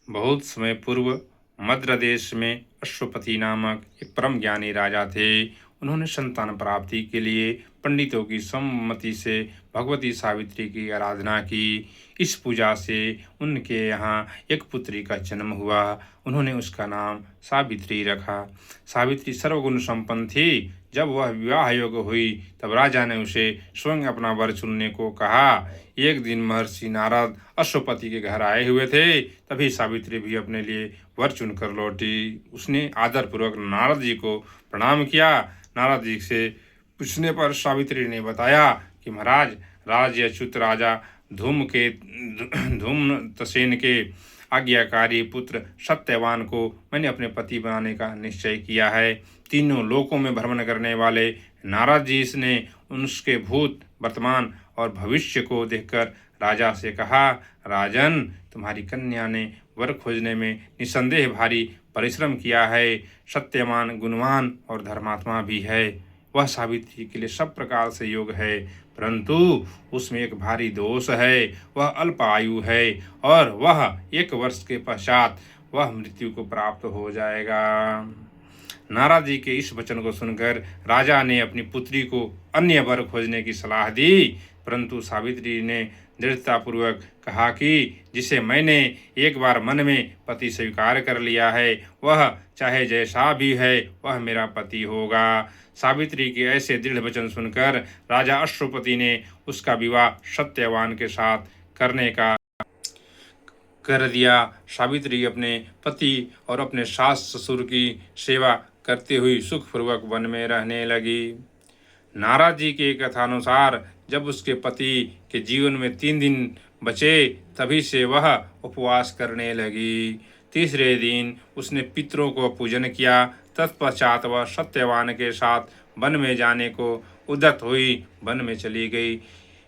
बहुत समय पूर्व मद्र देश में अश्वपति नामक एक परम ज्ञानी राजा थे। उन्होंने संतान प्राप्ति के लिए पंडितों की सम्मति से भगवती सावित्री की आराधना की। इस पूजा से उनके यहाँ एक पुत्री का जन्म हुआ। उन्होंने उसका नाम सावित्री रखा। सावित्री सर्वगुण संपन्न थी। जब वह विवाह योग्य हुई तब राजा ने उसे स्वयं अपना वर चुनने को कहा। एक दिन महर्षि नारद अश्वपति के घर आए हुए थे। तभी सावित्री भी अपने लिए वर चुनकर लौटी। उसने आदरपूर्वक नारद जी को प्रणाम किया। नारद जी से पूछने पर सावित्री ने बताया कि महाराज, राज्यच्युत राजा धूम्रसेन के आज्ञाकारी पुत्र सत्यवान को मैंने अपने पति बनाने का निश्चय किया है। तीनों लोकों में भ्रमण करने वाले नारद जी ने उसके भूत, वर्तमान और भविष्य को देखकर राजा से कहा, राजन, तुम्हारी कन्या ने वर खोजने में निसंदेह भारी परिश्रम किया है। सत्यवान गुणवान और धर्मात्मा भी है। वह सावित्री के लिए सब प्रकार से योग्य है, परंतु उसमें एक भारी दोष है। वह अल्प आयु है और वह 1 वर्ष के पश्चात वह मृत्यु को प्राप्त हो जाएगा। नारद जी के इस वचन को सुनकर राजा ने अपनी पुत्री को अन्य वर खोजने की सलाह दी, परंतु सावित्री ने दृढ़तापूर्वक कहा कि जिसे मैंने एक बार मन में पति स्वीकार कर लिया है, वह चाहे जैसा भी है वह मेरा पति होगा। सावित्री के ऐसे दृढ़ वचन सुनकर राजा अश्वपति ने उसका विवाह सत्यवान के साथ करने का कर दिया। सावित्री अपने पति और अपने सास ससुर की सेवा करते हुए सुखपूर्वक वन में रहने लगी। नारद जी के कथानुसार जब उसके पति के जीवन में 3 दिन बचे, तभी से वह उपवास करने लगी। तीसरे दिन उसने पितरों को पूजन किया। तत्पश्चात वह सत्यवान के साथ वन में जाने को उद्यत हुई वन में चली गई।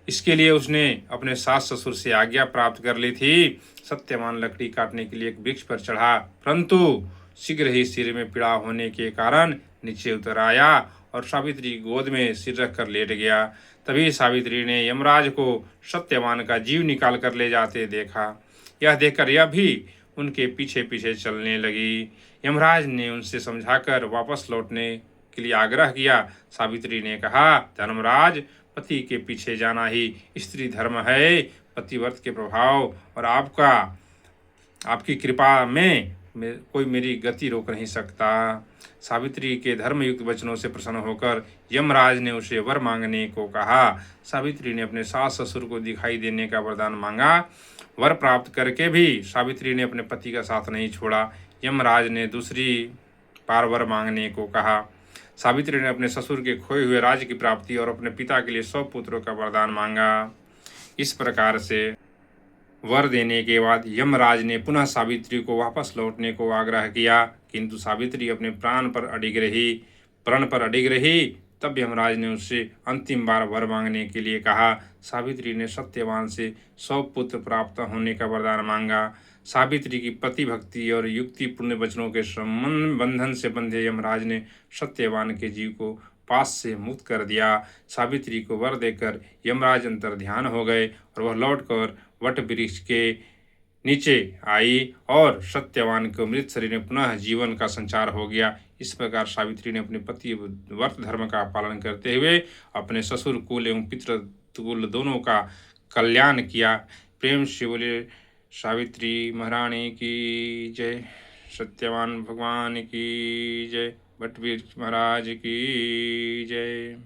इसके लिए उसने अपने सास ससुर से आज्ञा प्राप्त कर ली थी। सत्यवान लकड़ी काटने के लिए एक वृक्ष पर चढ़ा, परंतु शीघ्र ही सिर में पीड़ा होने के कारण नीचे उतर आया और सावित्री की गोद में सिर रखकर लेट गया। तभी सावित्री ने यमराज को सत्यवान का जीव निकाल कर ले जाते देखा। यह देखकर यह भी उनके पीछे पीछे चलने लगी। यमराज ने उनसे समझाकर वापस लौटने के लिए आग्रह किया। सावित्री ने कहा, धर्मराज, पति के पीछे जाना ही स्त्री धर्म है। पतिव्रत के प्रभाव और आपकी कृपा में कोई मेरी गति रोक नहीं सकता। सावित्री के धर्मयुक्त वचनों से प्रसन्न होकर यमराज ने उसे वर मांगने को कहा। सावित्री ने अपने सास ससुर को दिखाई देने का वरदान मांगा। वर प्राप्त करके भी सावित्री ने अपने पति का साथ नहीं छोड़ा। यमराज ने दूसरी बार वर मांगने को कहा। सावित्री ने अपने ससुर के खोए हुए राज्य की प्राप्ति और अपने पिता के लिए 100 पुत्रों का वरदान मांगा। इस प्रकार से वर देने के बाद यमराज ने पुनः सावित्री को वापस लौटने को आग्रह किया, किंतु सावित्री अपने प्रण पर अडिग रही। तब यमराज ने उससे अंतिम बार वर मांगने के लिए कहा। सावित्री ने सत्यवान से 100 पुत्र प्राप्त होने का वरदान मांगा। सावित्री की पति भक्ति और युक्तिपूर्ण वचनों के बंधन से बंधे यमराज ने सत्यवान के जीव को पास से मुक्त कर दिया। सावित्री को वर देकर यमराज अंतर ध्यान हो गए और वह लौटकर वट वृक्ष के नीचे आई और सत्यवान को मृत शरीर में पुनः जीवन का संचार हो गया। इस प्रकार सावित्री ने अपने पति व्रत धर्म का पालन करते हुए अपने ससुर कुल एवं पितृकुल दोनों का कल्याण किया। प्रेम से बोले सावित्री महारानी की जय, सत्यवान भगवान की जय, वट वृक्ष महाराज की जय।